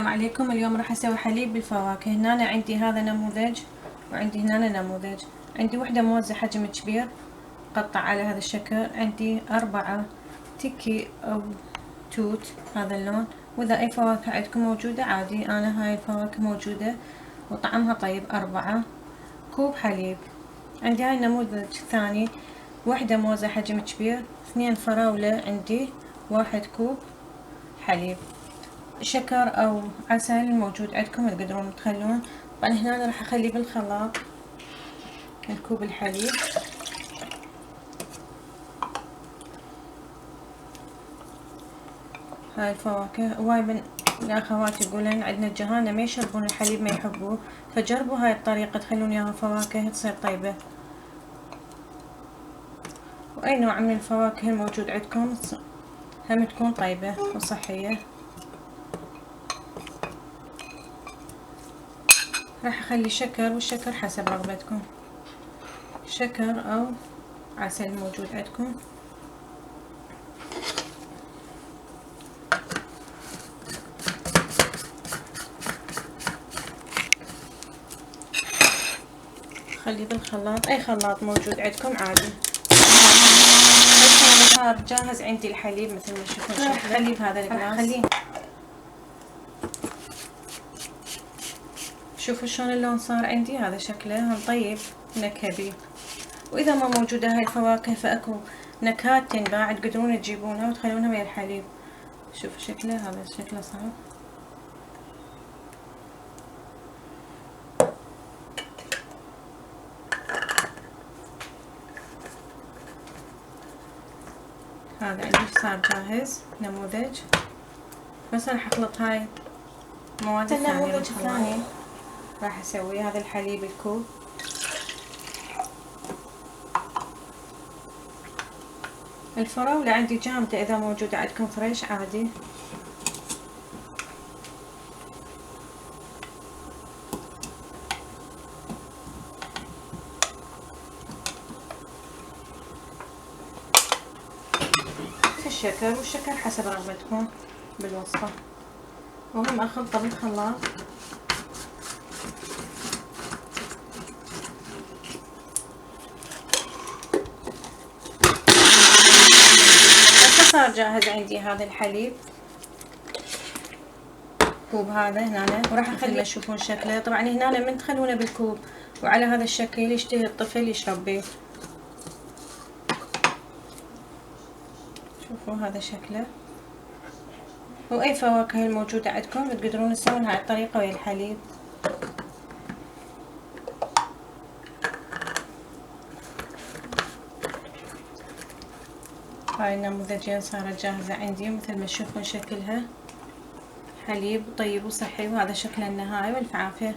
السلام عليكم. اليوم راح اسوي حليب بالفواكه. هنا عندي هذا نموذج وعندي هنا نموذج. عندي وحدة موزة حجم كبير قطع على هذا الشكل. عندي 4 تكي او توت هذا اللون، واذا اي فواكه عندكم موجودة عادي، انا هاي الفواكه موجودة وطعمها طيب. 4 كوب حليب. عندي هاي النموذج الثاني، وحدة موزة حجم كبير، 2 فراولة، عندي 1 كوب حليب. شكر او عسل موجود عندكم تقدرون تخلون. طبعا هنا أنا راح اخلي بالخلاط الكوب الحليب. هاي الفواكه هواي من الاخوات يقولن عندنا الجهانة ما يشربون الحليب، ما يحبوه، فجربوا هاي الطريقة تخلون اياها فواكه تصير طيبة. واي نوع من الفواكه الموجود عندكم هم تكون طيبة وصحية. راح اخلي شكر، والشكر حسب رغبتكم، شكر او عسل موجود عندكم. خلي بالخلاط، اي خلاط موجود عندكم عادي. صار جاهز عندي الحليب مثل ما تشوفون شكله. خليه بهذا الجلاس. شوفوا شلون اللون صار عندي، هذا شكله هم طيب نكهة بيه. واذا ما موجودة هاي الفواكه فاكو نكهات تنباع تقدرون تجيبونها وتخلونها ويا الحليب. شوفوا شكله، هذا شكله صار. هذا عندي صار جاهز نموذج. بس راح اخلط هاي المواد الثانية. النموذج الثاني راح اسوي هذا الحليب الكوب. الفراولة عندي جامدة، اذا موجودة عندكم فريش عادي. الشكر، والشكر حسب رغبتكم بالوصفة. وهم اخلطه بالخلاط. صار جاهز عندي هذا الحليب كوب هذا هنا، وراح اخليه تشوفون شكله. طبعا هنا من تخلونه بالكوب وعلى هذا الشكل يشتهي الطفل يشرب بيه. شوفوا هذا شكله. واي فواكه الموجودة عندكم تقدرون تسوون هاي الطريقة ويا الحليب. هاي النموذجين صارت جاهزة عندي مثل ما تشوفون شكلها. حليب طيب وصحي، وهذا شكل النهائي، والف عافية.